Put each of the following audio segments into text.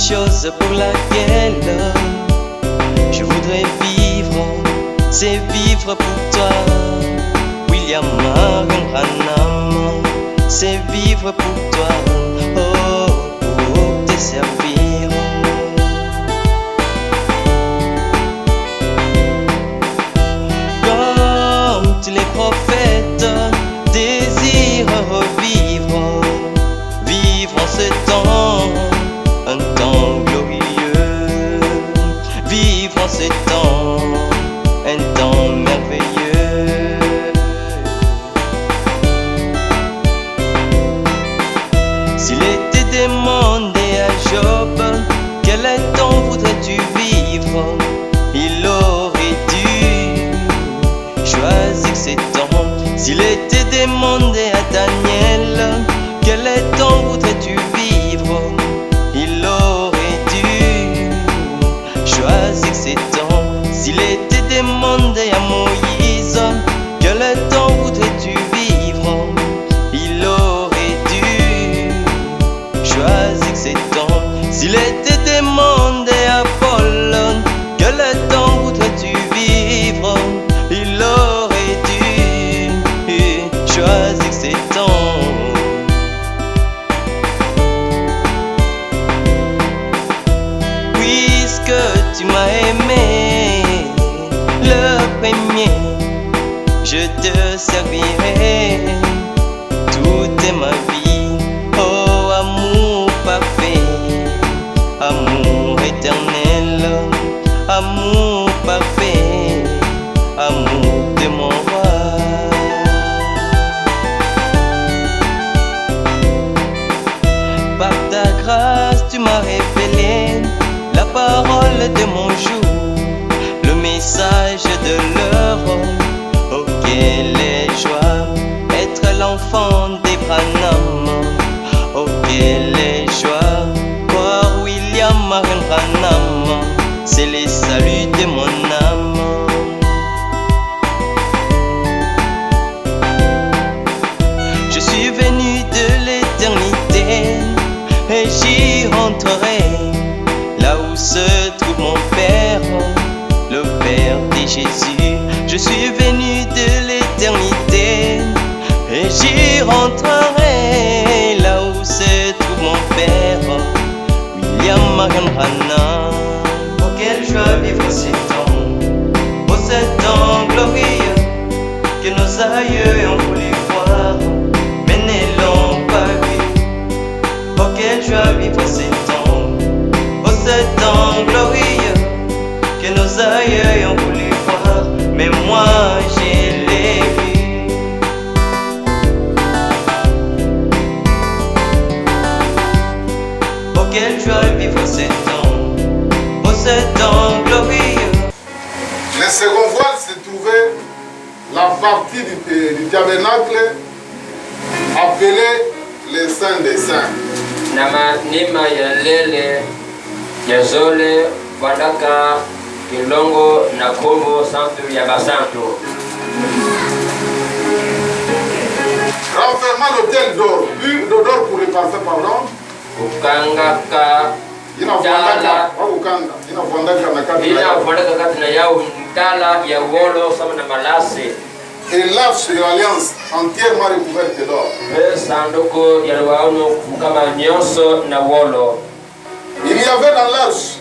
chose pour laquelle je voudrais vivre, c'est vivre pour toi. William Maranam, c'est vivre pour toi, oh, pour te servir. Comme tous les prophètes désirent revivre, vivre en ce temps, un temps glorieux, vivre en ce temps, un temps merveilleux. S'il était demandé à Job, quel temps voudrais-tu vivre, il aurait dû choisir ces temps. S'il était demandé à Daniel, quel temps voudrais-tu vivre, il aurait dû choisir ces temps. S'il était demandé à Moïse, quel temps voudrais-tu vivre, il aurait dû choisir ces temps. S'il était demandé à Paul, quel temps voudrais-tu vivre, il aurait dû choisir ces temps. Puisque tu m'as aimé le premier, je te servirai toute ma vie. Oh, amour parfait, amour éternel, amour parfait, amour de mon roi. Par ta grâce, tu m'as révélé la parole de mon jour, le message de l'heure. Oh, quelle joie être l'enfant d'Abraham. Oh, quelle joie croire William Maranam, c'est le salut de mon âme. Je suis venu de l'éternité et j'y rentrerai, là où se trouve mon Père, le Père de Jésus. Je suis venu de l'éternité et j'y rentrerai, là où se trouve mon Père, William Maranam. Oh, quelle joie vivre ces temps, oh, ces temps glorieux que nos aïeux ont voulu voir, mais ne l'ont pas vu. Oh, quelle joie vivre ces temps, oh, ces temps glorieux que nos aïeux ont voulu voir, mais moi je l'ai vu. Oh, quelle joie vivre ces temps, oh, ces temps glorieux. Le second voile se trouvait la partie du tabernacle appelée le Saint des Saints. Nama nima ya lele ya zole wadaka kilongo na kombo santu ya basantu. Renfermant l'autel d'or, but d'or pour le parfum, pardon. Ukangaka Inavondaka katina yao mtala ya wolo sama na malase. Et l'arche de l'alliance entièrement recouverte d'or. Sanduku ya waono kama nyonso na wolo. Il y avait dans l'arche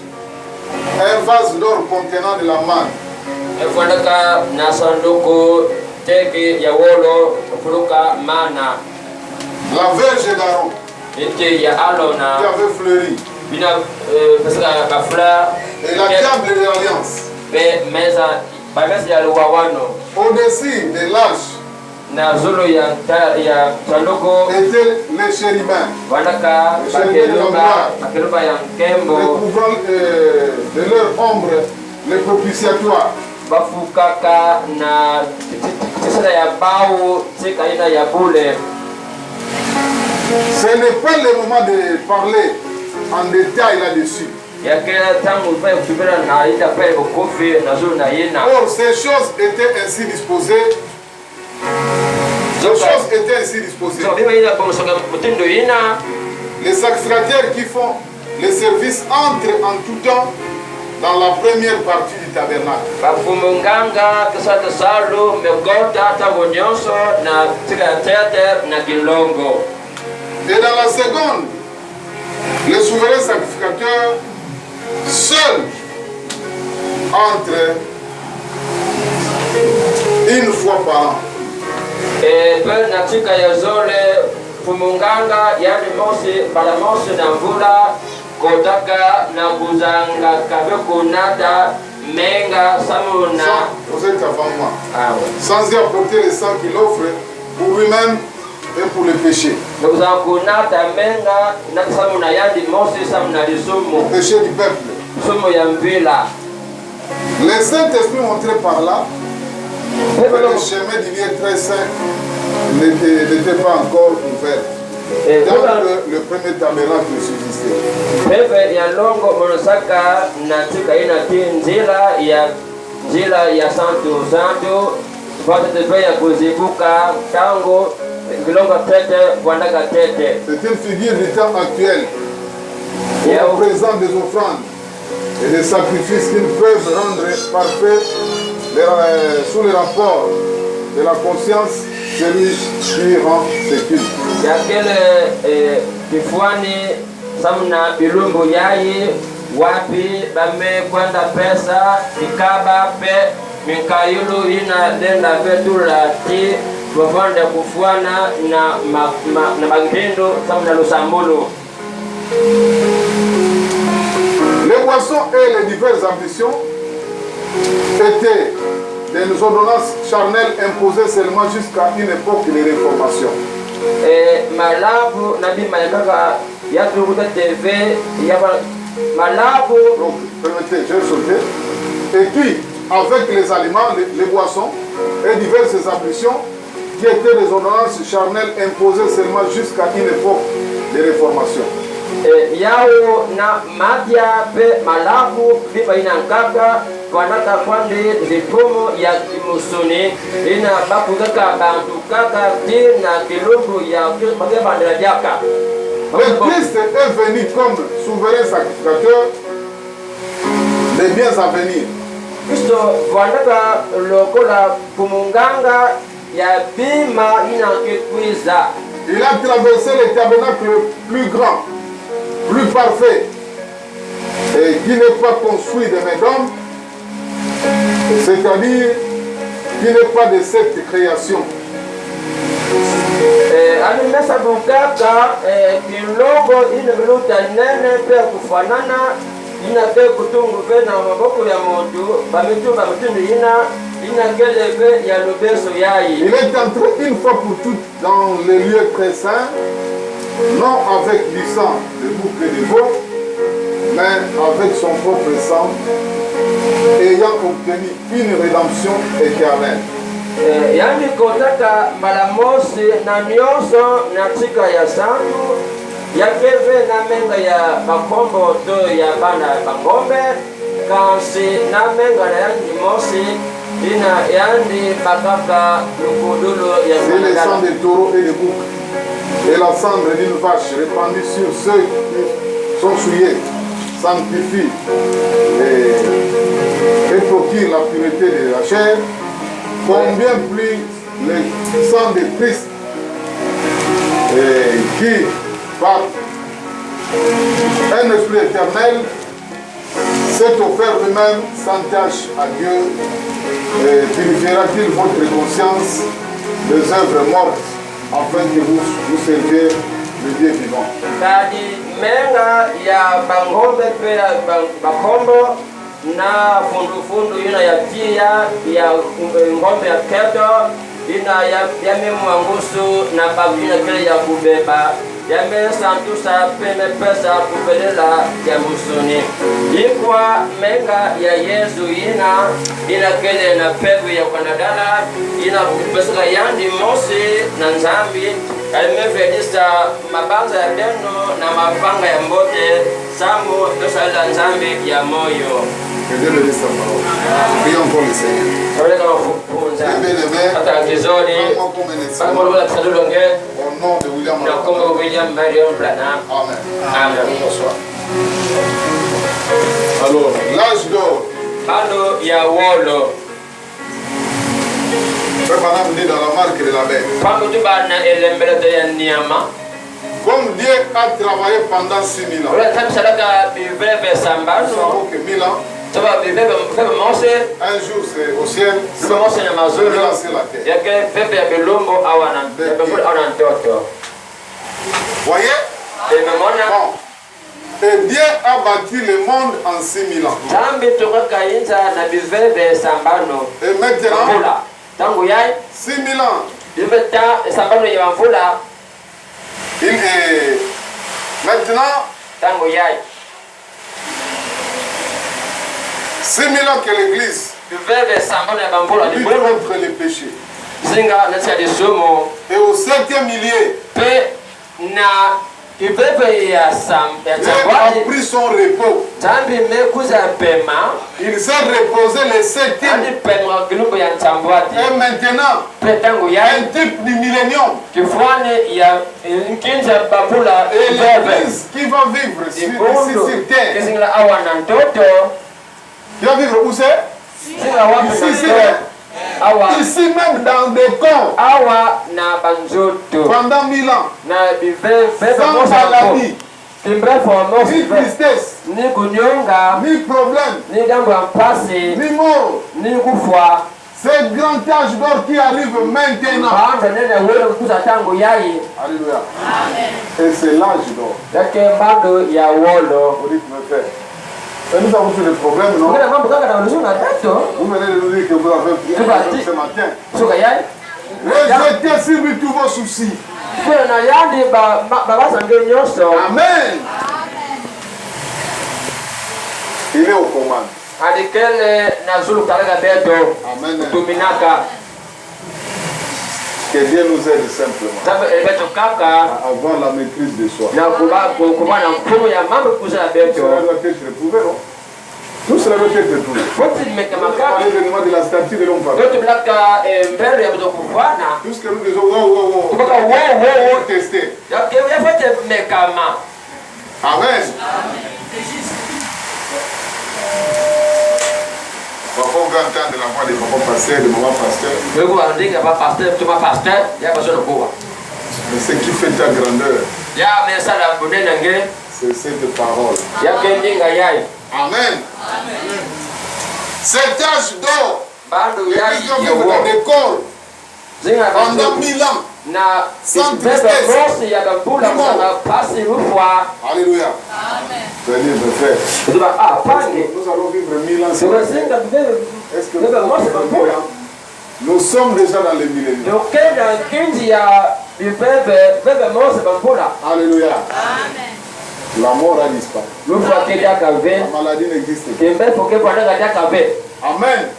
un vase d'or contenant de la manne. Efondaka na sanduku teke ya wolo furuka mana. La verge d'Aaron Ete ya Alona qui avait fleuri. Bina pesaka fleur. Et la table de l'alliance. Be meza ba meza ya wawano. Au-dessus de l'arche Na zulu ya sanduku était les chérubins. Wadaka bakeluba ya nkembo recouvrant de leur ombre les propitiatoires. Bafukaka na tisana ya bau tika ina ya bule. Ce n'est pas le moment de parler en détail là-dessus. Or, ces choses étaient ainsi disposées. Les sacrificateurs qui font les services entrent en tout temps dans la première partie du tabernacle. Et dans la seconde, le souverain sacrificateur seul entre une fois par an. Et peu natika ya zole fumunganga yani mosi bala mosi na mvula kotaka na kuzanga kabe kunata menga samuna vous êtes avant moi. Sans y apporter le sang qu'il offre pour lui-même et pour le péché. Donc kunata menga na samuna yani mosi samuna lisumu péché du peuple. Sumu ya mpila. Les Saint-Esprit montrés par là que le chemin du lieu très saint n'était pas encore ouvert. Dans le premier tabernacle subsistait. Pepe ya longo monosaka natika ina njila ya santo vate ya kuzibuka tango vilongo tete kwandaka tete. C'est une figure du temps actuel. On présente des offrandes et des sacrifices qu'ils peuvent rendre parfaits sous le rapport de la conscience, celui qui rend ses cultes. Yakele kifuani samna bilumbu yayi wapi bame kwenda pesa ikaba pe mikayulu ina denda vetula ti bavanda kufuana na magendo samna lusambulu. Les boissons et les diverses ambitions étaient des ordonnances charnelles imposées seulement jusqu'à une époque de réformation. Malabu nabi mayakaka yatukuta TV yaba malabu. Donc permettez, je vais sauter. Et puis avec les aliments, les boissons et diverses ambitions qui étaient des ordonnances charnelles imposées seulement jusqu'à une époque de réformation. Yao na madia pe malabu biba inankaka kwanaka kwande zipomo ya kimusuni ina bapu kaka bantu kaka tina kilungu ya bandera diaka. Le Christ est venu comme souverain sacrificateur des biens à venir. Kristo kwanaka lokola kumunganga ya bima inakikwiza. Il a traversé le tabernacle plus grand, plus parfait, et qui n'est pas construit de mes d'hommes, c'est-à-dire qui n'est pas de cette création. Alimesa bukaka kilongo ina biluta nene pe kufanana ina pe kutungu pe na maboko ya motu bamitumba mutundu ina kelebe ya lubeso yayi. Il est entré une fois pour toutes dans les lieux très saints, non avec du sang de bouc et de veau, mais avec son propre sang, ayant obtenu une rédemption éternelle. Yani kotaka malamosi na mioso na tika ya santu ya keve na menga ya bakombo to ya bana bangombe kansi na menga na yani mosi ina yani bakaka lukudulu ya c'est le sang des taureaux et des boucs et la cendre d'une vache répandue sur ceux qui sont souillés sanctifie et procure la pureté de la chair. Combien plus le sang de Christ qui, par un esprit éternel, s'est offert lui-même sans tâche à Dieu, purifiera-t-il votre conscience des œuvres mortes afin que vous serviez le Dieu vivant. Menga ya bangombe pe bakombo na fundu ina ya tia ya ngombe ya keto ina ya memwangusu na babina kile ya kubeba ya santu sa pene pesa kubelela ya musuni ikwa menga ya Yesu ina kile na pevu ya kwanadala ina kupesa yandi mosi na nzambi alimefedisa mabanza ya deno na mapanga ya mbote samu dosa nzambi ya moyo. Que Dieu bénisse sa parole. Prions pour le Seigneur. Bien-aimé, vraiment comme un esprit. Au nom de William Branham. Amen. Amen. Bonsoir. Alors, l'âge d'or. bando ya wolo. Frère Branham dit dans la marque de la bête. Pango tu bana elembele de ya niama. Comme Dieu a travaillé pendant 6000 ans. Ola tabi salaka bibebe sambano. Ça fait 1000 ans. Saba bibebe mose. Un jour c'est au ciel. Saba mose na mazolo. C'est la terre. Yake bebe ya belombo awana. Bebe awana ntoto. Voyez? Et memona. Bon. Et Dieu a bâti le monde en 6000 ans. Tambi toka inza na bibebe sambano. Et maintenant, tangu yai 6000 ans. bibebe ta sambano ya mvula. Il est maintenant Tangu yai 6000 ans que l'Église bibebe sambano ya mvula ni lutte mwema. contre les péchés. Zinga nasa de somo. Et au 7e millier, Pe na ibebe ya Dieu tambwadi a pris son repos. tambi mekuza pema Il s'est reposé le andi 7e. pema kilumbu ya tambwadi Et maintenant, pe tangu un ya type du millénium. kifwane ya nkinza babula Et ibebe l'Église qui va vivre ibundu sur terre. kizinga awa na ntoto Il va vivre où c'est? zinga wapi na Ici, ntoto awa ici même dans des corps. awa na banzoto Pendant 1000 ans. na bibebe Sans mosa maladie, timbrefo ni mosi tristesse, ni kunyonga ni problème, ni jambo ya mpasi ni mort. ni kufwa. C'est grand âge d'or qui arrive maintenant. Baada nene wewe mkuza tangu yai Alléluia. Et c'est l'âge d'or. yake bado ya wolo. Vous dites, me faire. Et nous avons tous des problèmes, non? Kuna mambo kaka na ulizunga tato Vous venez de nous dire que vous avez prié ce matin. suka yai. Rejetez sur lui tous vos soucis. Kuna na yandi baba sange nyoso. Amen. Il est aux commandes. Adikele na zulu kalaga beto. Amen. Tuminaka. Que Dieu nous aide simplement Tabe beto kaka à avoir la maîtrise de soi. na kubana mfumo ya mambo kuza Tout beto. cela doit être retrouvé, non? Tout cela doit être retrouvé. Foti mekamaka. Parlez de moi de la statue de l'homme parfait. Beto blaka mbele ya beto kufana. Tout ce que nous disons, wow. Kubaka wo. Tester. Yake yafote mekama. Amen. Parfois, on veut entendre la voix de papa pasteur, de maman pasteur. Wewe andinga ba pastor tuma pastor ya baso no kuwa. Mais ce qui fait ta grandeur, Ya mesala bunena nge c'est cette parole. ya kendinga yai. Amen. Cet âge d'or, Bando les yai gens ya vivent dans wo. des corps Zinga pendant bando 1000 ans. na Sans bebe tristesse. bosi ya bambula na pasi rufwa. Alléluia. Venez, mes frères. Kutuba pange. Nous allons vivre 1000 ans. Sema zinga bebe Est-ce que bebe bosi bambula. nous sommes déjà dans les millénaires? Dokenda kinji ya bebe mosi bambula. Alléluia. La mort a disparu. Rufwa kedia kave. La maladie n'existe plus. Tembe poke panda kadia kave. Amen.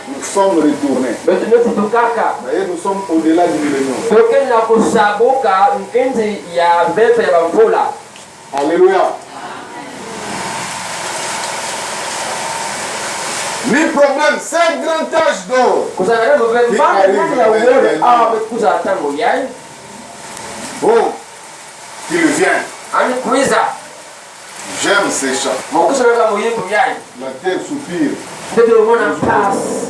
Nous sommes retournés. Betu netu tukaka. D'ailleurs, nous sommes au-delà du millénaire. Tokenda kusabuka nkinzi ya bebe ya bambula. Alléluia. Ni problème, c'est un grand âge d'or. Kusangana mbebe mane nani ya uwele awa kuza tango yai. Oh, qu'il vient. Ani kuiza. J'aime ces chants. Mokusanga muyimbu yai. La terre soupire. Ndebe umona pass.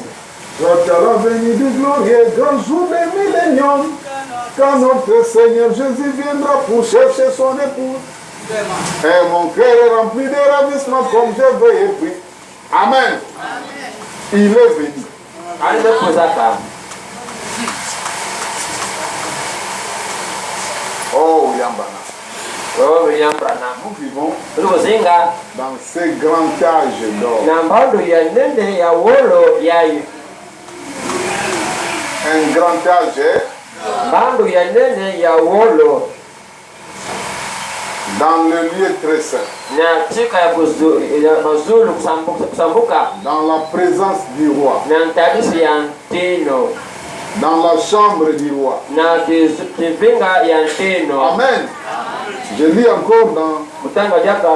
Quand la venue du glorieux grand jour des milléniums, quand notre Seigneur Jésus viendra pour chercher son épouse. Et mon cœur est rempli de ravissement comme je veille et prie. Amen. Il est venu. Ani bekuzaka. Oh, Yambana. Oh yambrana. Nous vivons Luzinga dans ce grand âge d'or. na mbando ya nende ya wolo yai. Un grand âge Mbando ya nene ya wolo. dans le lieu très saint. Na tika ya mazulu kusambuka. Dans la présence du roi. Na ntabisi ya ntino. Dans la chambre du roi. Na kivinga ya ntino. Amen. Je lis encore dans Mutanga jaka.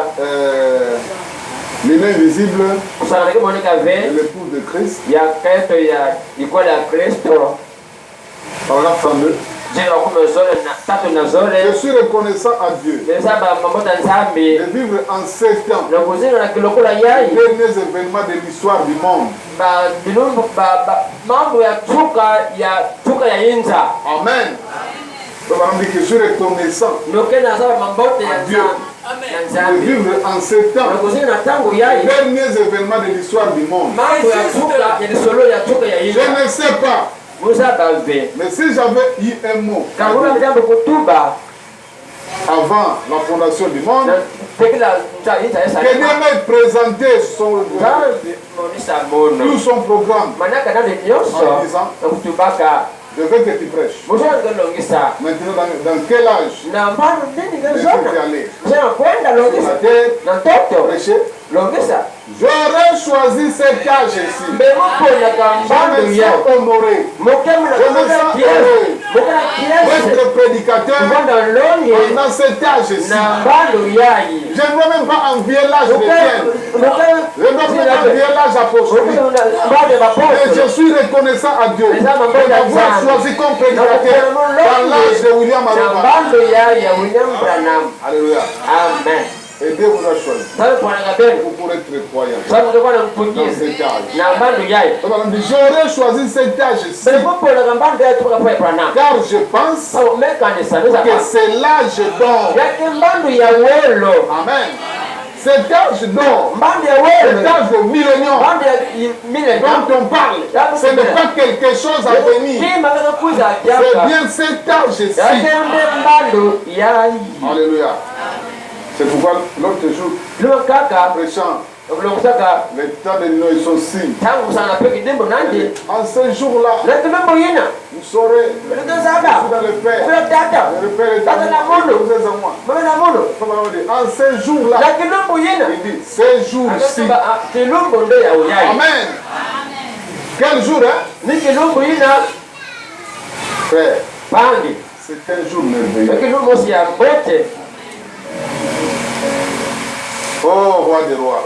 l'invisible Kusana ke monika de ve l'épouse de Christ. ya Kristo ya ikola ya Kristo. Paragraphe 32. Je suis reconnaissant à Dieu de vivre en ces temps les derniers événements de l'histoire du monde. Amen. Je suis reconnaissant à Dieu de vivre en ces temps les derniers événements de l'histoire du monde. Je ne sais pas, mais si j'avais eu un mot avant la fondation du monde, que Dieu m'ait présenté tout son programme en disant: je veux que tu prêches. Maintenant, dans quel âge je aller prêcher? J'aurais choisi cet âge-ci. Je me sens honoré. Je me sens heureux d'être prédicateur dans cet âge-ci. Je ne veux même pas envier l'âge de Pierre. Je ne veux pas envier l'âge apostolique. Et je suis reconnaissant à Dieu d'avoir choisi comme prédicateur dans l'âge de William Aruba. Alléluia. Amen. Et Dieu vous a choisi pour être croyant dans cet âge. J'aurais choisi cet âge-ci car je pense que c'est l'âge d'or. Amen. Cet âge d'or, cet âge de millénium dont on parle, ce n'est pas quelque chose à venir. C'est bien cet âge-ci. Alléluia. C'est pourquoi l'autre jour, prêchant les temps de Noé sont signes. En ce jour-là, vous saurez, je suis dans le Père. Le Père est à moi. En ce jour-là, il dit, ce jour-ci. Amen. Quel jour, hein? Frère, c'est un jour merveilleux. Oh, roi des rois.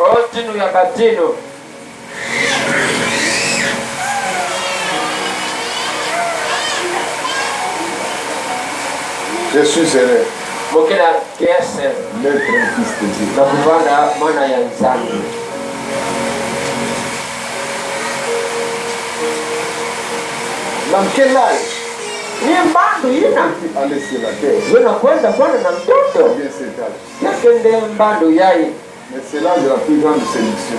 Je suis heureux d'être un fils de Dieu. Dans quel âge aller sur la terre? Bien cet âge. Mais c'est l'âge de la plus grande séduction.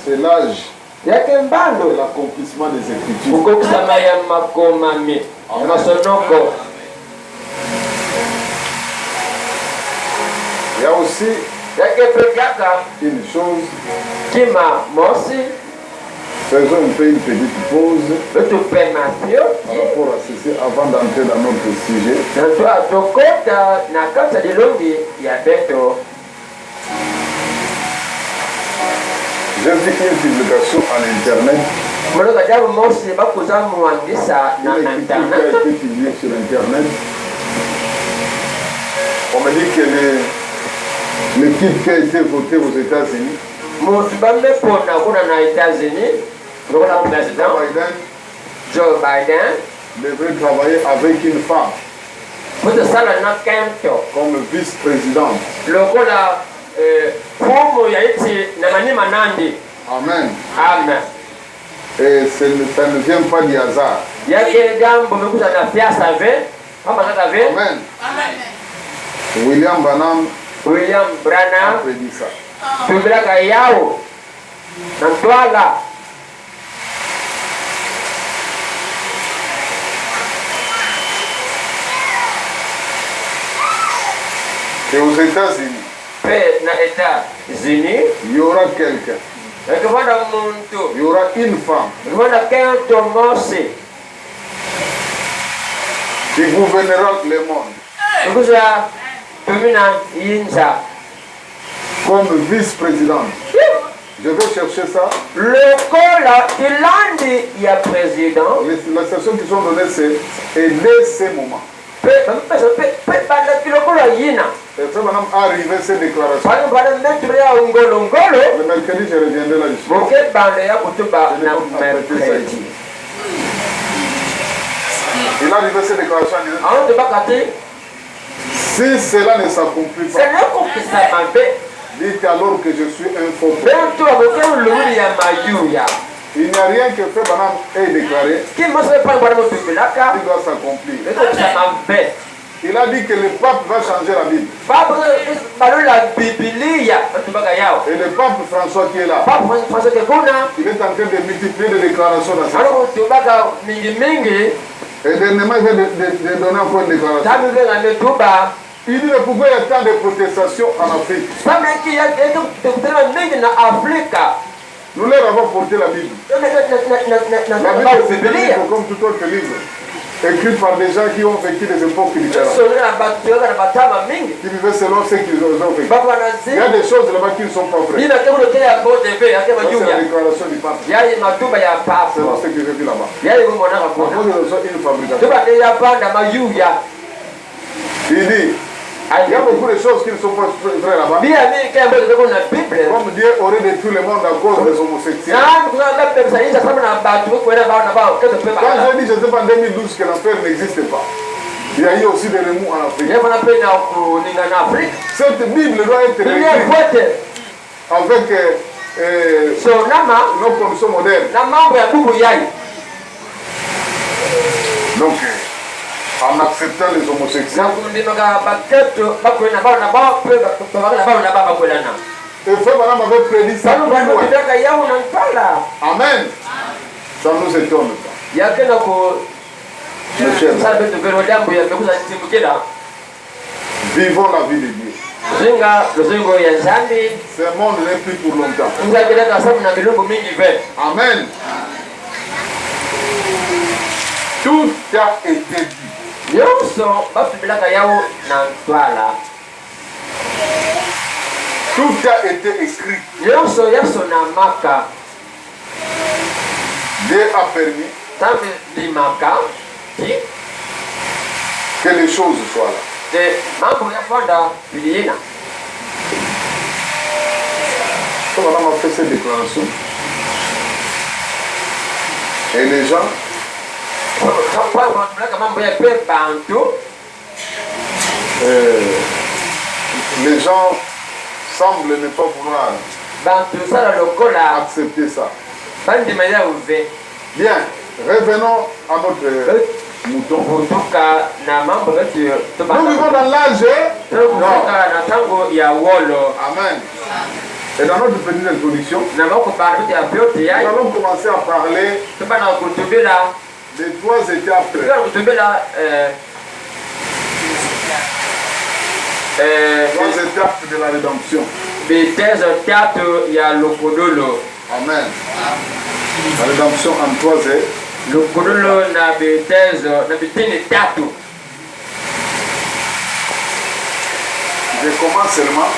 C'est l'âge de l'accomplissement des Écritures. Il y a aussi une chose. Faisons un peu une petite pause par rapport à ceci avant d'entrer dans notre sujet. J'ai vu une publication à l'internet. Une écriture qui a été publiée sur internet. On me dit que l'équipe qui a été votée aux États-Unis, Joe Biden devrait travailler avec une femme comme vice-présidente. Amen. Amen. Et ça ne vient pas du hasard. Amen. William Branham a prédit ça. Et aux États-Unis, il y aura quelqu'un. Il y aura une femme qui gouvernera le monde comme vice-présidente. Je vais chercher ça. Les stations qui sont données, c'est aider ces moments. Et ça, madame, arrivé ces déclarations. Le mercredi, je reviendrai là-dessus. Il a arrivé cette déclaration en disant, aonde bakati si cela ne s'accomplit pas, senekokisa mabe dites alors que je suis un faux prophète. bentu akokeululi ya mayuya Il n'y a rien que Frère Branham ait déclaré kimosepana bwana motubilaka qui doit s'accomplir. ekokisa mabe. Il a dit que le pape va changer la Bible. balola bibilia batubaka yao Et le pape François qui est là, papa François Kekuna il est en train de multiplier des déclarations dans cette alokutubaka mingi Et dernièrement, il vient de donner encore une déclaration. tabivenga metuba Il dit, mais pourquoi il y a tant de protestations en Afrique? sameki ekutana mingi na Afrika. Nous leur avons porté la Bible. La Bible, c'est un livre comme tout autre livre, écrit par des gens qui ont vécu des époques différentes, qui vivaient selon ce qu'ils ont vécu. Il y a des choses là-bas qui ne sont pas vraies. C'est la déclaration du pape. Selon ce que j'ai vu là-bas. Par contre, ils ont une fabrication. Il dit, il y a beaucoup de choses qui ne sont pas vraies là-bas. Comme Dieu aurait détruit le monde à cause des homosexuels. Quand j'ai dit, je ne sais pas, en 2012 que l'enfer n'existe pas, il y a eu aussi des remous en Afrique. Cette Bible doit être écrite avec nos conditions modernes. Donc, en acceptant les homosexuels. Et Frère Branham avait prédit ça. Amen. Ça ne nous étonne pas. Vivons la vie de Dieu. Ce monde n'est plus pour longtemps. Amen. Tout a été dit. Tout a été écrit. Dieu a permis que les choses soient là. Quand on a fait cette déclaration, et les gens les gens semblent ne pas vouloir accepter ça. Bien, revenons à notre mouton. Nous vivons dans l'âge. Amen. Et dans notre petite introduction, nous allons commencer à parler des 3 étapes. 3 étapes de la rédemption. Amen. La rédemption en 3 étapes. Je commence seulement.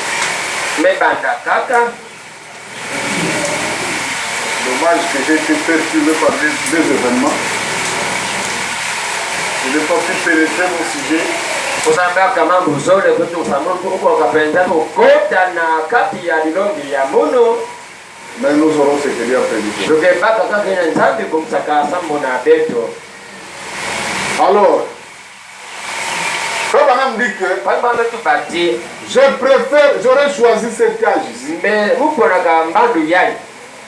Dommage que j'ai été perturbé par des événements. Je n'ai pas pu pénétrer mon sujet. Mais nous aurons ce que Dieu a prédit. Alors, Frère Branham dit que j'aurais choisi cet âge ici.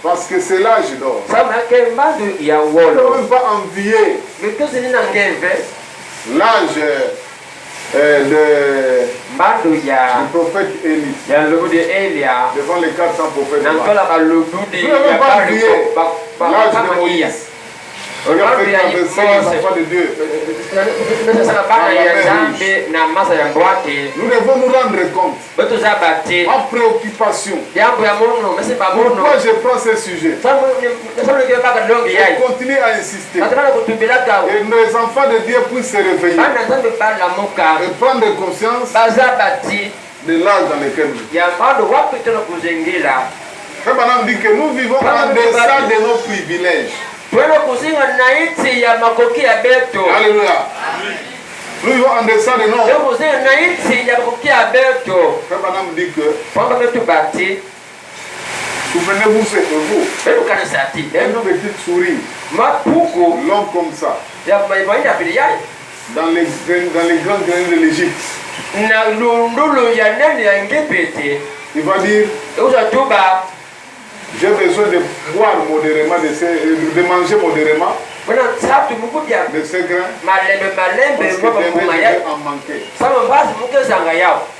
Parce que c'est l'âge d'or. Je ne veux pas envier l'âge du prophète Élie. Devant les 400 prophètes. Je ne veux pas envier l'âge de Moïse. Il a fait traverser les enfants de Dieu. Nous devons nous rendre compte. Ma préoccupation. Pourquoi je prends ce sujet? Je continue à insister. Et les enfants de Dieu puissent se réveiller. Et prendre conscience de l'âge dans lequel nous sommes. Frère Branham dit que nous vivons en deçà de nos privilèges. Alléluia. Nous vivons en deçà de nos. Frère Branham dit que souvenez-vous, c'est vous. Une petite souris l'homme comme ça, dans les grands greniers de l'Égypte, il va dire, j'ai besoin de boire modérément, de manger modérément de ces grains, parce que demain je vais en manquer.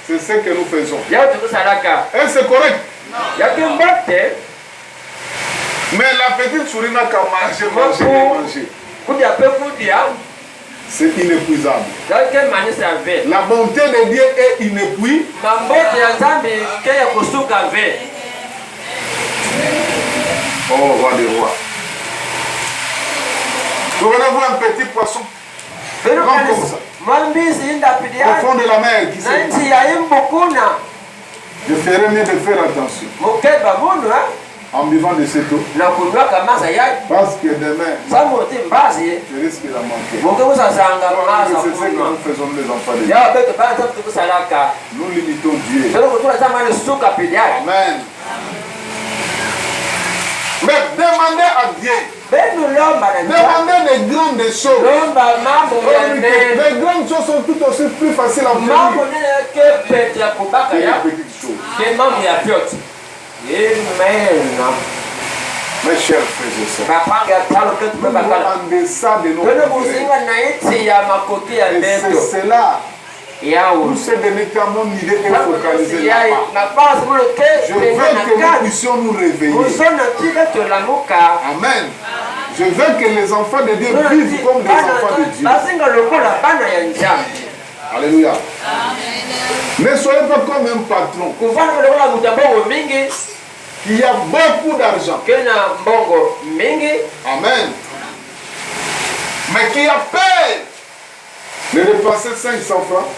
C'est ce que nous faisons. Et c'est correct. Mais la petite souris n'a qu'à manger. C'est inépuisable. La bonté de Dieu est inépuisable. Oh, roi des rois. Souvenez-vous un petit poisson. Grand comme ça. Au fond de la mer qui s'est. Je ferais mieux de faire attention en buvant de cette eau. Parce que demain, je risque de la manquer. C'est ce que nous faisons les enfants de Dieu. Nous limitons Dieu. Amen. Mais demandez à Dieu. Demandez des grandes choses. Les grandes choses sont tout aussi plus faciles à obtenir que les petites choses. Mes chers frères et sœurs, nous sommes en deçà de nos prières. Et c'est cela. Tous ces médicaments nous est focalisé là-bas. Je veux que nous puissions nous réveiller. Amen. Je veux que les enfants de Dieu vivent comme des enfants de Dieu. Alléluia. Ne soyez pas comme un patron qui a beaucoup d'argent. Amen. Mais qui a peur de dépenser 500 francs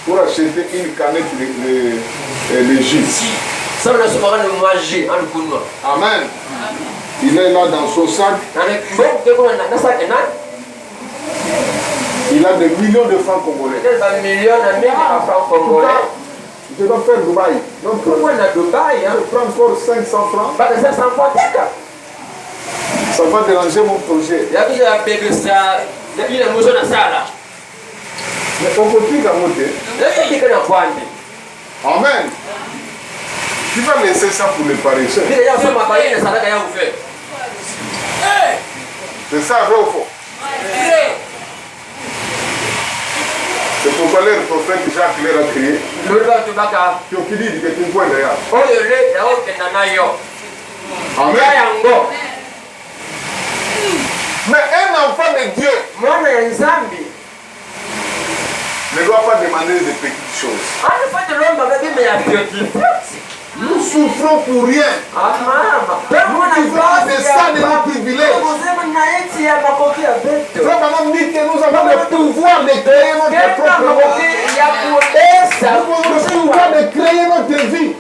pour acheter une canette de jus. Amen. Il est là dans son sac. Il a des millions de francs congolais. Je dois faire Dubaï. Donc, je prends encore 500 francs. Ça va déranger mon projet. Mais on continue à monter. Amen. Tu vas laisser ça pour les paresseux. C'est ça, vrai ou faux? C'est pourquoi le prophète Jacques leur a crié. Tu as dit que tu me vois derrière. Amen. Mais un enfant de Dieu ne doit pas demander de petites choses. Nous souffrons pour rien. Nous vivons de ça, de nos privilèges. Frère Maman dit que nous avons le pouvoir de créer notre propre loi. Nous avons le pouvoir de créer notre vie.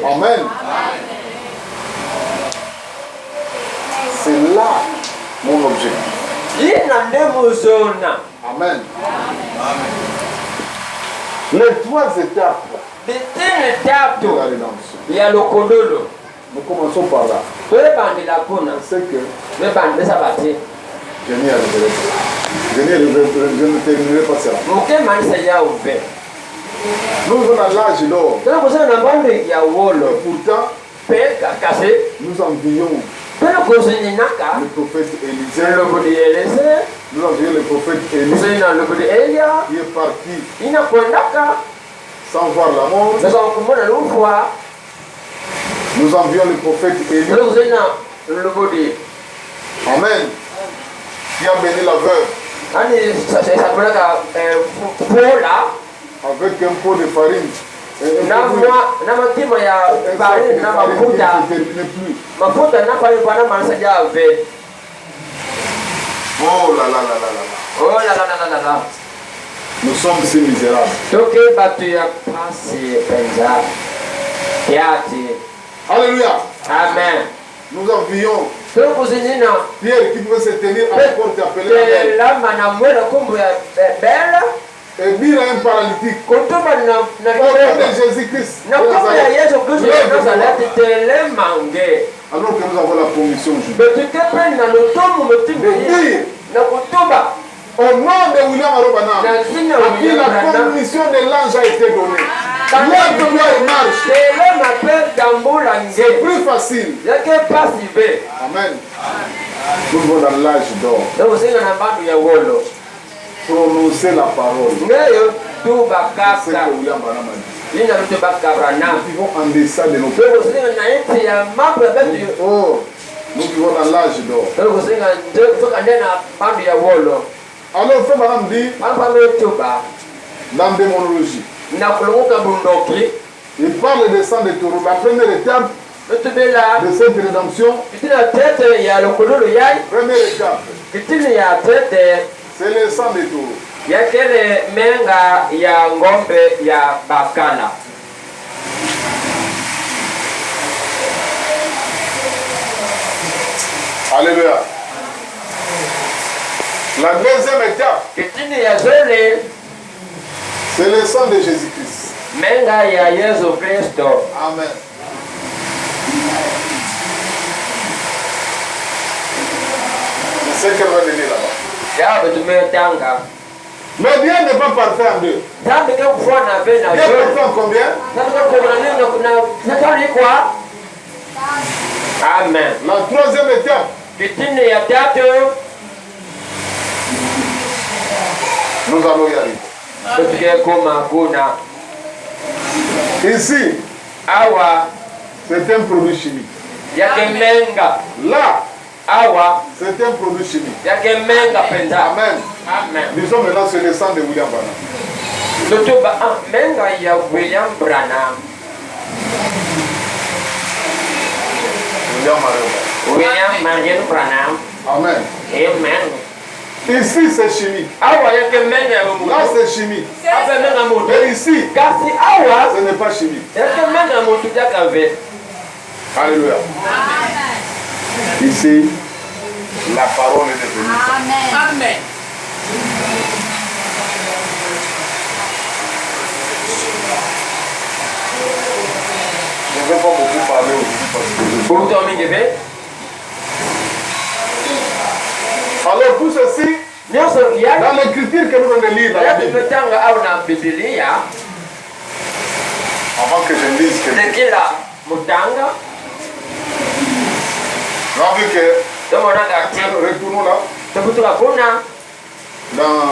Amen. C'est là mon objectif. Amen. Les trois étapes de la rédemption. Nous commençons par là. C'est que je ne terminerai pas cela. Nous sommes à l'âge d'or. Pourtant, nous envions le prophète Élisée. Nous envions le prophète Élie qui est parti sans voir la mort. Nous envions le prophète Élie. Amen. Qui a béni la veuve avec un pot de farine. Oh là là là là là. Nous sommes si misérables. Alléluia. Amen. Nous envions Pierre qui pouvait se tenir à la porte appelée la belle. et dire à un paralytique, kutuba na au nom de Jésus-Christ, na kwa ya Yesu Kristo wa Nazareti telemange alors que nous avons la commission juive. betukepe na lutomu mutimbe na kutuba Au nom de William Arobana, à qui la commission de l'ange a été donnée. Lève-toi et marche. C'est plus facile. Amen. Nous sommes dans l'âge d'or. Prononcer la parole. C'est que William Branham a dit. Nous vivons en deçà de nos pères. Oh, nous vivons dans l'âge d'or. Alors, Frère Branham dit, dans démonologie, il parle des sangs de taureau. La première étape de cette rédemption, première étape, c'est le sang de taureau. yakele menga ya ngombe ya bakala. Alléluia. La deuxième étape, c'est le sang de Jésus-Christ. Menga ya Yesu Kristo. Amen. C'est ce qu'elle va donner là-bas. Mais Dieu n'est pas parfait en deux. Dieu est parfait en combien? Amen. La troisième étape, nous allons y arriver. Ici, c'est un produit chimique. Là, c'est un produit chimique. Amen. Amen. Nous sommes maintenant sur le sang de William Branham. William Marion Branham. Amen. Amen. Ici, c'est chimique. Là, c'est chimique. Mais ici, ce n'est pas chimique. Alléluia. Ici, la parole est devenue. Amen. Je ne vais pas beaucoup parler aussi parce que alors tout ceci, dans l'écriture que nous venons de lire dans la Bible, avant que je lise quelque chose, nous avons vu que, retournons là, dans,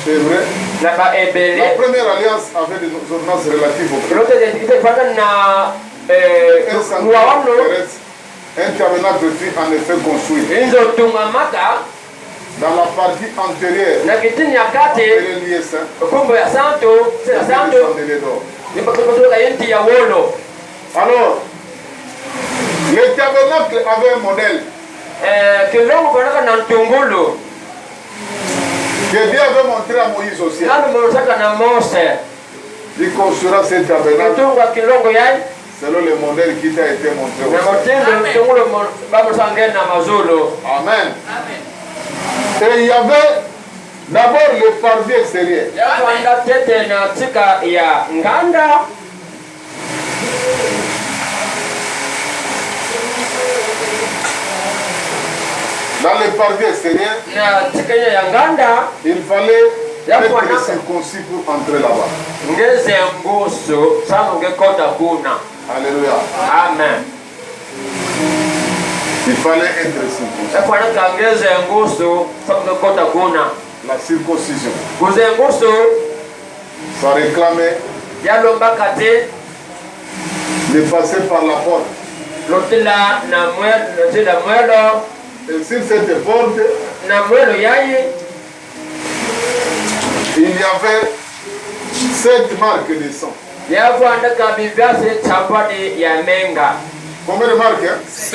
c'est vrai, la première alliance avait des ordonnances relatives au un tabernacle fut en effet construit. Dans la partie antérieure, le lieu saint, alors, le tabernacle avait un modèle que Dieu avait montré à Moïse aussi. Il construira ce tabernacle selon le modèle qui t'a été montré aussi. Amen. Et il y avait d'abord le parvis extérieur. Dans le parvis extérieur, il fallait être circoncis pour entrer là-bas. Alléluia. Amen. Il fallait être circoncis. La circoncision. Ça réclamait de passer par la porte. Et sur cette porte, il y avait 7 marques de sang. Combien de marques? 5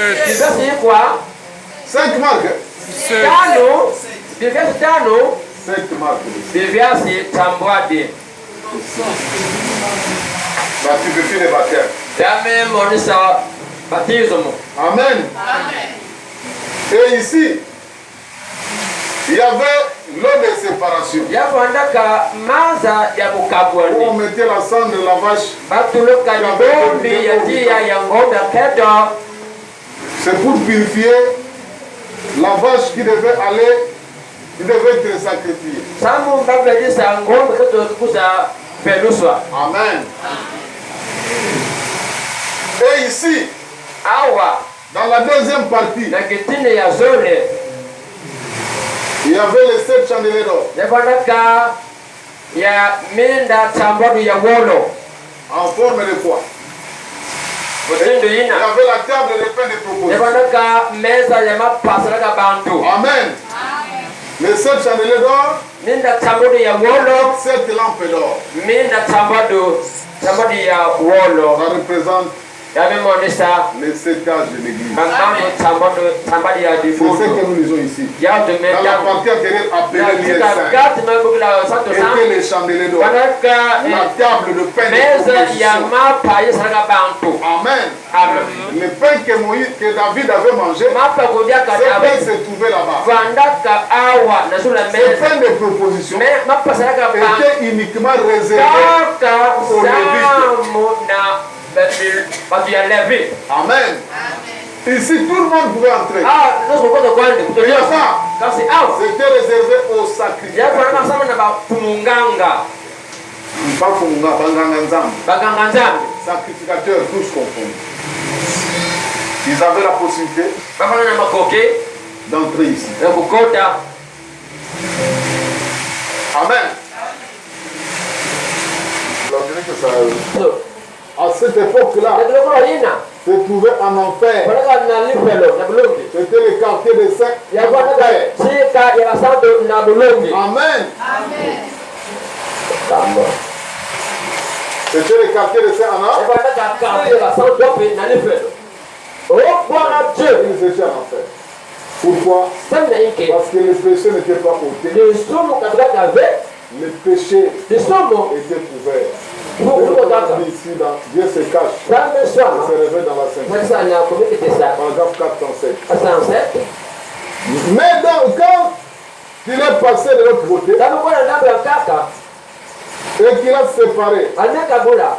marques. 7 marques de sang. La typifie des baptêmes. Amen. Et ici, il y avait l'eau de séparation. Yavandaka maza ya Où on bukabwani. mettait la cendre de la vache. Batuloka libombi ya tia ya ngombe keto. C'est pour purifier la vache qui devait être sacrifiée. Samu mbabelisa ngombe keto kusa peluswa. Amen. Et ici, Awa dans la deuxième partie, na kitini ya zone. il y avait les 7 chandeliers d'or Yavandaka ya minda tambadu ya wolo. en forme de poids. Mutindo Il y ina. avait la table de pain de proposition. Yavandaka meza ya mapasaraka bantu. Amen. Les 7 chandeliers d'or, Minda tambadu ya wolo. 7 lampes d'or. Minda tambadu ya wolo. Ça représente Yamemonesa les 7 âges de l'église. mambo tambadu ya C'est ce difundo. que nous lisons ici. Ya Dans la tumenda. partie antérieure appelée les Ya saints, kati mabukila santo sana. étaient les chandeliers d'or. Wanaka La table de pain de meza ya proposition. mapa yesaraka bantu. Amen. Amen. Le pain que David avait mangé, Mapa kudia ce pain kadawe. se trouvait là-bas. Vandaka awa na sula Ce meza. pain de proposition Me mapa saraka bantu. était uniquement réservé. Kaka samu na batu ya Levi. Amen. Ici, tout le monde pouvait entrer. Ah, nusu kote kwande kutolia. Ça, Kasi awa. c'était réservé aux sacrificateurs. Yafanana sama na bapumunganga. Baganga nzambe. Sacrificateurs, tous confondus. Ils avaient la possibilité Bafanana makoke. d'entrer ici. Na kukota. Amen. Alors, je dirais que ça, So. à cette époque-là, Nakulokolo yina. se trouvait en enfer. Wanaka na lipelo na bulungi. C'était le quartier des saints en Yafanaka enfer. sika ya santo na bulungi. Amen. Tambo. C'était le quartier des saints en enfer. Yafanaka karte ya santo wapi na lipelo. Oh, Bwana Dieu. Ils étaient en enfer. Pourquoi? Semna inke. Parce que le péché n'était pas ôté. Lisumu katika kave. Le péché Lisumu. était couvert. Kukuko kaka. Ici, Dieu se cache. Zambe Il swama. se révèle dans la Sainte. Sasa na komite tesa. Paragraphe 407. Asanse. Mais quand il est passé de l'autre côté Kama kwa namba ya kaka. et qu'il a séparé, Aneka bula.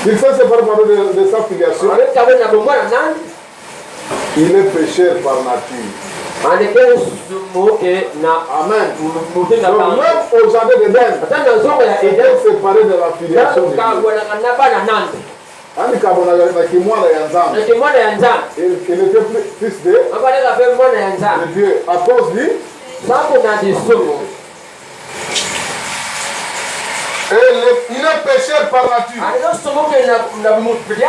il s'est séparé pardon, de sa filiation, Aneka bula bomwana nani? il est pécheur par nature. Aneke sumuke na Amen. mutinga Donc bantu. même au jardin d'Éden, Atanda nzongo ya il Eden. est séparé de la filiation de Ka Dieu. bwana kanaba na nandi. Ani kabona na kimwana ya nzambe. Na kimwana ya nzambe. Il était fils de Abaleka fe mwana ya nzambe. Dieu à cause du Sabu na disumu. il est pécheur par nature. Aneka sumuke na mutbidia.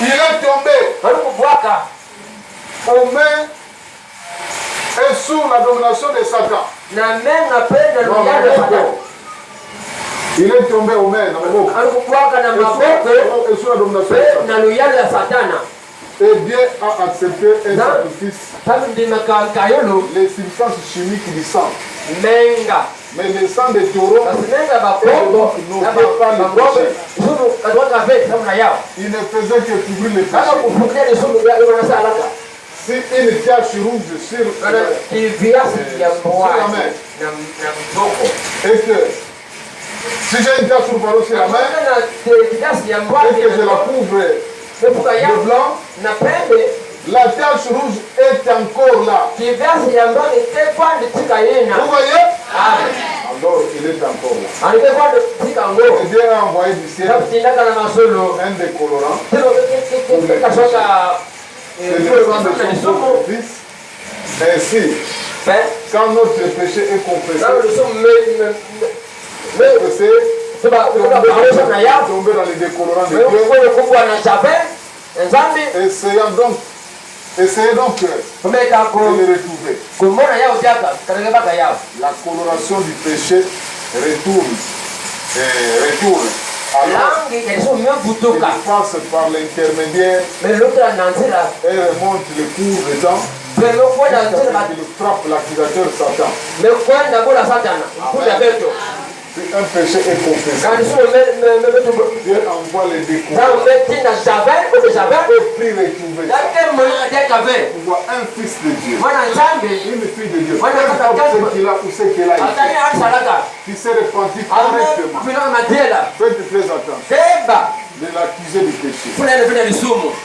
Il est tombé Alukubwaka. aux mains et sous la domination de Satan. Na menga pe na luyanda Satan. Il est tombé aux mains dans le mot. Alukubwaka na maboko Et sous la domination de pe Satan. na luyanda Satana. Et Dieu a accepté un sacrifice, Tabi ndimeka kayolo les substances chimiques du sang. menga. Mais le sang de taureau, Basimenga bakombo na bagombe. Sumu katwaka fe sabu na yao. il ne faisait que couvrir les Kama péchés. kufukia disumu ya wana salaka. Si une tache rouge sur Kana kiviasi ya mwaji na mtoko. et que si j'ai une tache rouge pardon, sur la main Kana kiviasi ya et mwaji que je la couvre mefuka ya de blanc, na pembe la tache rouge est encore là. kiviasi ya mwaji tekwa nditika yena. Vous voyez? Amen. Alors il est encore là. Alikekwa nditika ngo. Et Dieu a envoyé du ciel Tapitindaka na masolo. un décolorant. Tino kashoka C'est le sang de son propre fils. Ainsi, quand notre péché est confessé, confessé, tomber dans les décolorants de Dieu. Essayez donc de le retrouver. La coloration du péché retourne. Alors, il passe par l'intermédiaire et remonte le cours des temps. Il frappe l'accusateur Satan. Si un péché est confessé, Dieu envoie les découvertes et puis retrouver ça. On voit un fils de Dieu, une fille de Dieu, peu importe ce qu'il a ou ce qu'elle a été, qui s'est repenti correctement. Faites très attention de l'accuser du péché.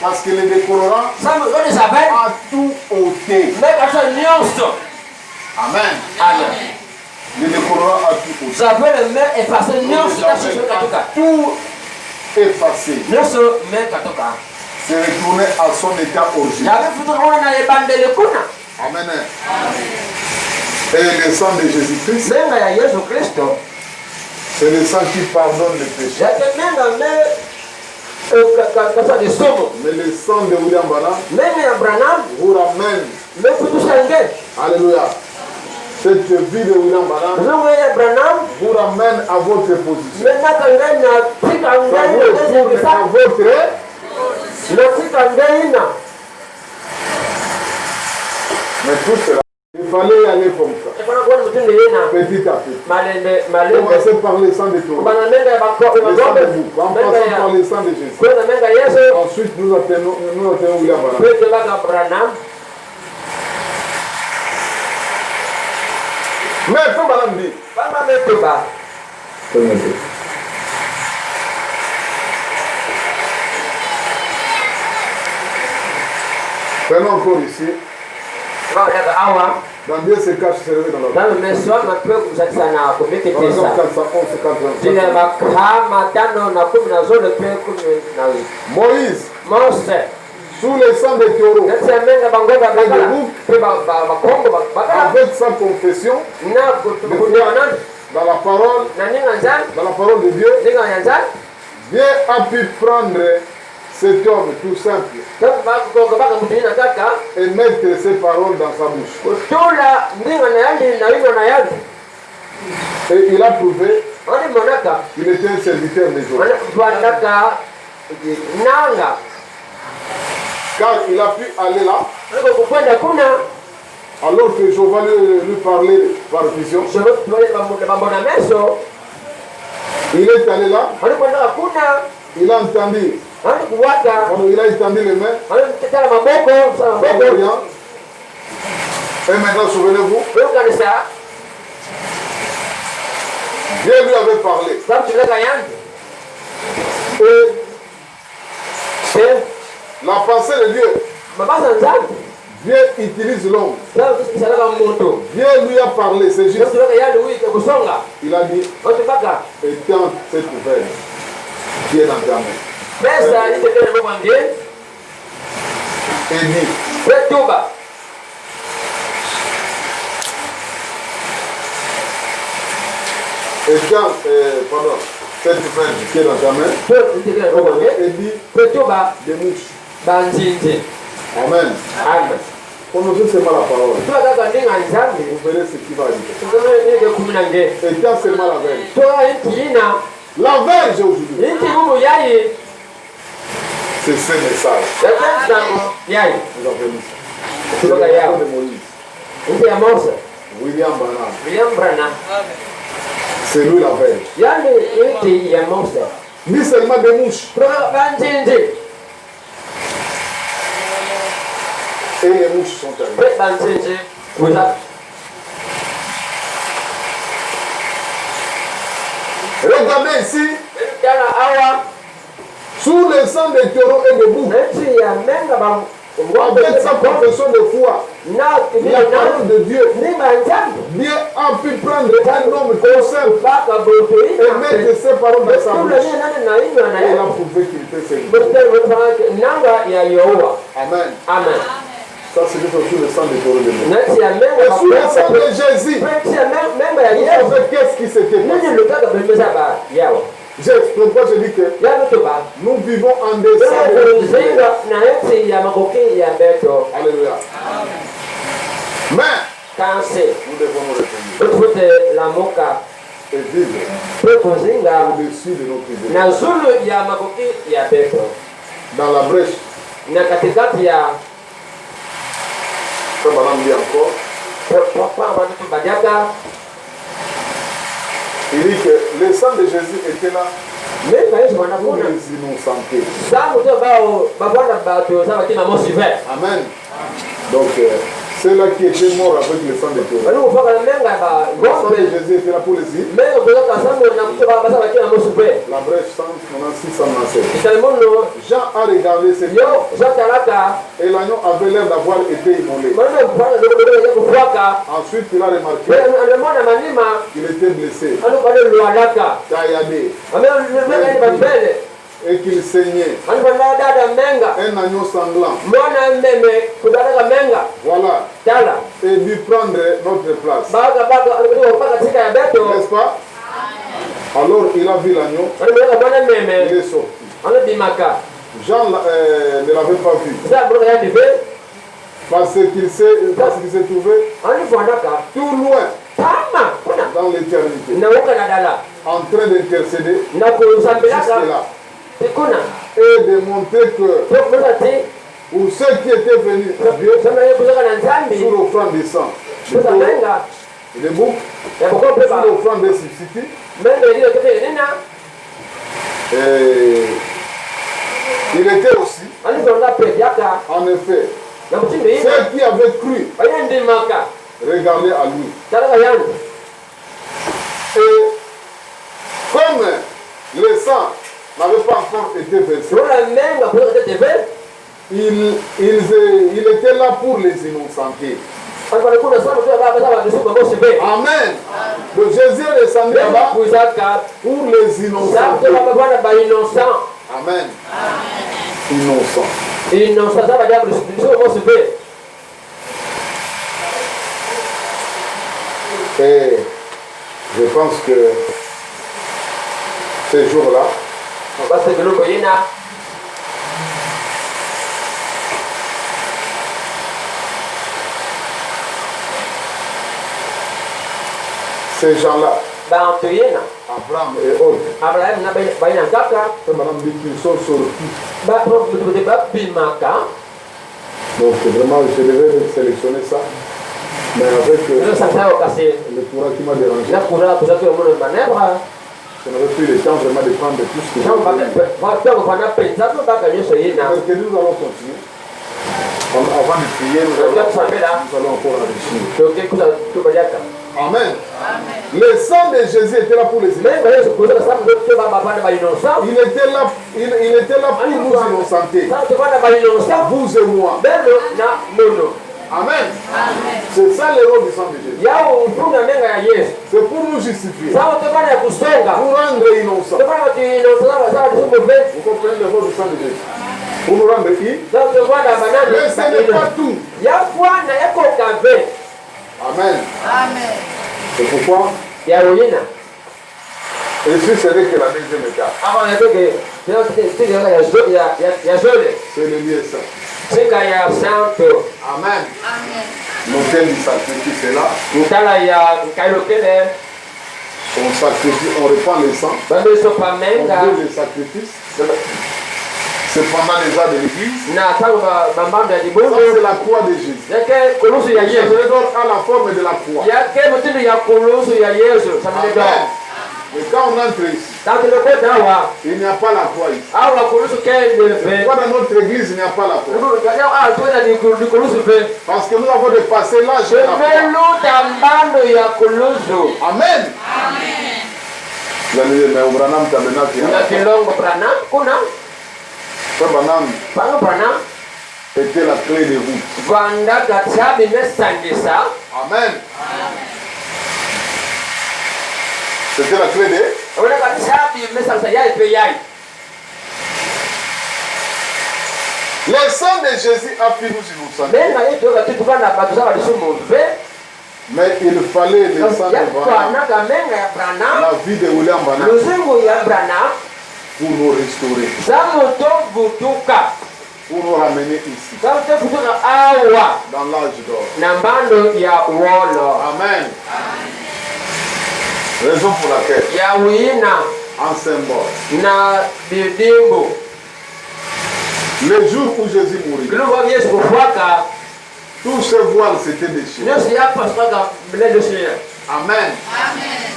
Parce que le décolorant a tout ôté. Amen. Le décolorant a tout ôté. Tout effacé. C'est retourné à son état original. Amen. Et le sang de Jésus-Christ, c'est le sang qui pardonne les péchés. Mais le sang de William Branham vous ramène. Alléluia. Cette vie de William Branham vous ramène à votre position. Mais tout cela, il fallait y aller comme ça. Petit à petit. Commencez par le sang de Taureau. Le sang de vous. En passant par le sang de Jésus. Ensuite, nous atteignons William Branham. Mais comme Branham dit, prenons encore ici. Dans Dieu se cache, se réveille dans la vie. Par exemple, 411, 425. Moïse, sous le sang de taureaux, avec sa confession, dans la parole de Dieu, Dieu a pu prendre cet homme tout simple et mettre ses paroles dans sa bouche. Et il a prouvé qu'il était un serviteur de Dieu. Car il a pu aller là, alors que Jéhovah lui parlait par vision. Il est allé là, il a entendu. Quand il a étendu les mains, et maintenant souvenez-vous, Dieu lui avait parlé. Et la pensée de Dieu, Dieu utilise l'homme. Dieu lui a parlé, c'est juste. Il a dit, étends cette nouvelle qui est dans ta main. Et dit, étends, pardon, cette nouvelle qui est dans ta main. Et dit, des mouches. Amen. Prononcez seulement la parole. Vous verrez ce qui va arriver. Étends seulement la veille. La veille aujourd'hui. C'est ce message. Nous avons mis ça. C'est le message de Moïse. William Branham. C'est lui la veille. Ni seulement des mouches. Et les mouches sont arrivées. Regardez ici. Sous le sang des taureaux et debout. Avec sa confession de foi, la parole de Dieu, Dieu a pu prendre un homme comme simple et mettre ses paroles dans sa bouche. Et il a prouvé qu'il était Seigneur. Amen. Amen. Ça, c'est sous le sang des taureaux de Dieu. Et sous le sang de Jésus, vous savez qu'est-ce qui s'était passé? Pourquoi je dis que nous vivons en décembre. Alléluia. Mais nous devons nous retenir et vivre au-dessus de nos privilèges. Dans la brèche. Comme on dit encore, il dit que le sang de Jésus était là pour les innocenter. Amen. Donc, c'est là qui était mort avec le sang de taureau. Le sang de Jésus était là pour les îles. La brèche 196. Jean a regardé ce lion et l'agneau avait l'air d'avoir été immolé. Ensuite, il a remarqué qu'il était blessé, tailladé, et qu'il saignait. Un agneau sanglant. Voilà. Et dû prendre notre place. N'est-ce pas? Alors il a vu l'agneau. Il est sorti. Jean ne l'avait pas vu. Parce qu'il s'est trouvé tout loin dans l'éternité, en train d'intercéder jusque-là. Et de montrer que pour ceux qui étaient venus à Dieu sous l'offrande du sang, des boucs, sous l'offrande des substituts, il était aussi, en effet, ceux qui avaient cru regarder à lui. Et comme le sang n'avait pas encore été versé, il était là pour les innocentés. Amen. Donc Jésus est descendu là-bas pour les innocentés. Amen. Innocent. Et je pense que ces jours-là, ces gens-là, Abraham et autres, madame dit qu'ils sont sortis. Donc vraiment, je devais sélectionner ça. Mais avec le courant qui m'a dérangé, je n'avais plus le temps vraiment de prendre tout ce que je voulais. Que nous allons continuer. Avant de prier, nous allons encore enrichir. Amen. Le sang de Jésus était là pour les innocents. Il était là pour nous innocenter. Vous et moi. Amen. C'est ça le rôle du sang de Jésus. C'est pour nous justifier. Pour rendre innocents. Vous comprenez le rôle du sang de Jésus? Pour nous rendre qui? Mais ce n'est pas tout. Amen. C'est pourquoi et ce serait que la deuxième étape. C'est le lieu saint. Amen. L'autel du sacrifice est là. On sacrifie, on répand le sang. On fait le sacrifice. C'est pendant les heures de l'église. Ça, c'est la croix de Jésus. Je le donne à la forme de la croix. Amen. Mais quand on entre ici, il n'y a pas la croix ici. Pourquoi dans notre église il n'y a pas la croix? Parce que nous avons dépassé l'âge de la croix. Amen. Était la clé de route. Amen. C'était la clé de. Le sang de Jésus a pu nous innocenter. Mais il fallait le sang de Branham, la vie de William Branham, pour nous restaurer, pour nous ramener ici, dans l'âge d'or. Amen. Raison pour laquelle, en symbole, le jour où Jésus mourit, tous ces voiles s'étaient déchirés. Amen.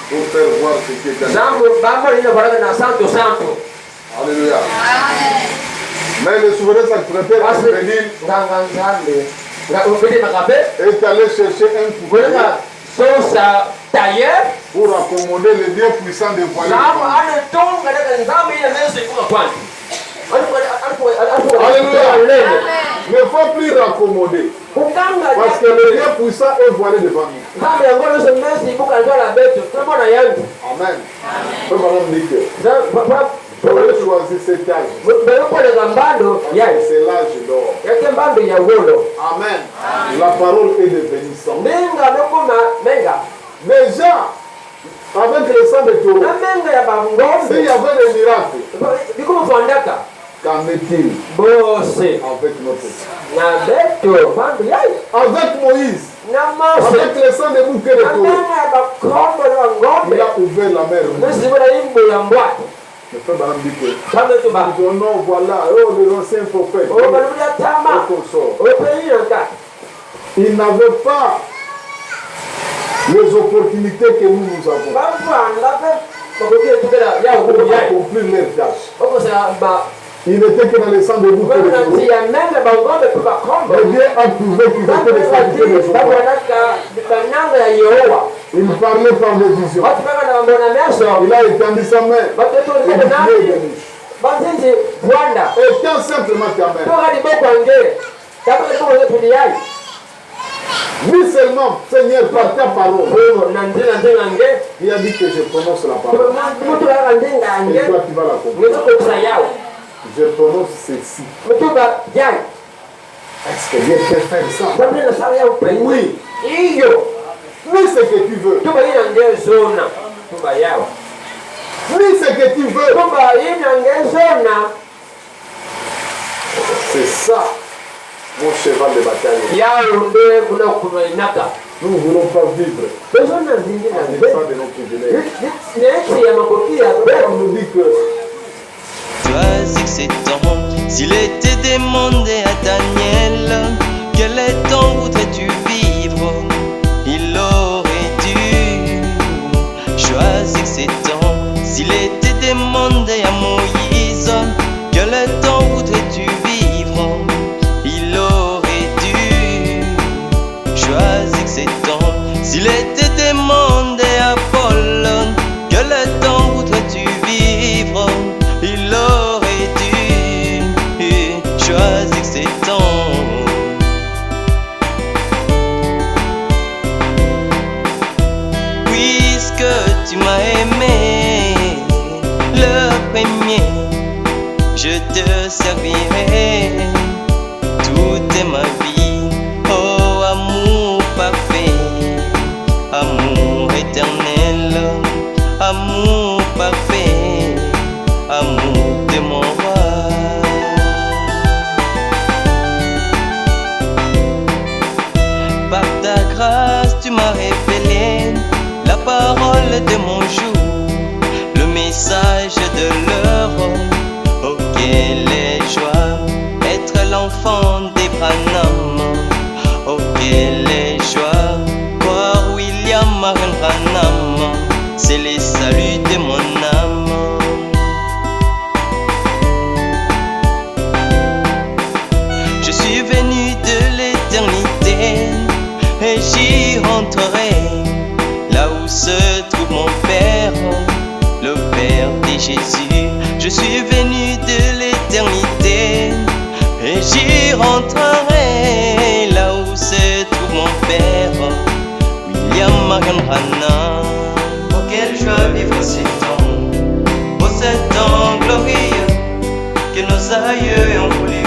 Pour faire voir ce qui est dans. Alléluia. Mais le souverain sacrificateur est venu est allé chercher un couvert pour accommoder le Dieu puissant de voiler. Alléluia. Il ne faut plus raccommoder. Parce que le Dieu puissant est voilé devant nous. Amen. Vous avez choisi cet âge. C'est l'âge d'or. Amen. La parole est devenue sang. Déjà, avec le sang de taureau, s'il y avait des miracles, qu'en est-il avec notre sang? Avec Moïse, avec le sang de bouquet de taureau, il a ouvert la mer. Le frère Baram dit que nous donnons, voilà, les anciens prophètes, ils n'avaient pas les opportunités que nous avons pour accomplir leur tâche. Il n'était que dans le sang de bouquet de taureau. Mais Dieu a prouvé qu'ils étaient les serviteurs de Jéhovah. Il parlait par des visions. Il a étendu sa main. Et quand simplement ta main. Lui seulement, Seigneur, par ta parole. Il a dit que je prononce la parole. Et toi, tu vas l'accomplir. Je prononce ceci. Est-ce que Dieu peut faire ça? Oui. Fais ce que tu veux. Fais ce que tu veux. C'est ça, mon cheval de bataille. Nous ne voulons pas vivre en dépend de nos privilèges. On nous dit que choisis que c'est temps. S'il était demandé à Daniel, quel temps voudrais-tu vivre? Il aurait dû choisir que c'est temps. S'il était demandé à Moïse, quel temps voudrais-tu vivre? Il aurait dû choisir que c'est temps. S'il était demandé à Paul, quel temps voudrais-tu vivre? Il aurait dû choisir ses temps. Puisque tu m'as aimé le premier, je te servirai toute ma vie. Oh, amour parfait, amour éternel, amour parfait, amour de mon roi. Par ta grâce, tu m'as révélé la parole de mon jour, le message de l'heure. Oh, quelle joie être l'enfant d'Abraham. Oh, quelle joie croire William Marion Branham. C'est le salut de mon âme. Je suis venu de l'éternité et j'y rentrerai, là où se trouve mon Père, le Père de Jésus. Je suis venu de l'éternité et j'y rentrerai, là où se trouve mon Père, William Marion Branham. Oh, quelle joie vivre ces temps, oh, ces temps glorieux que nos aïeux ont voulu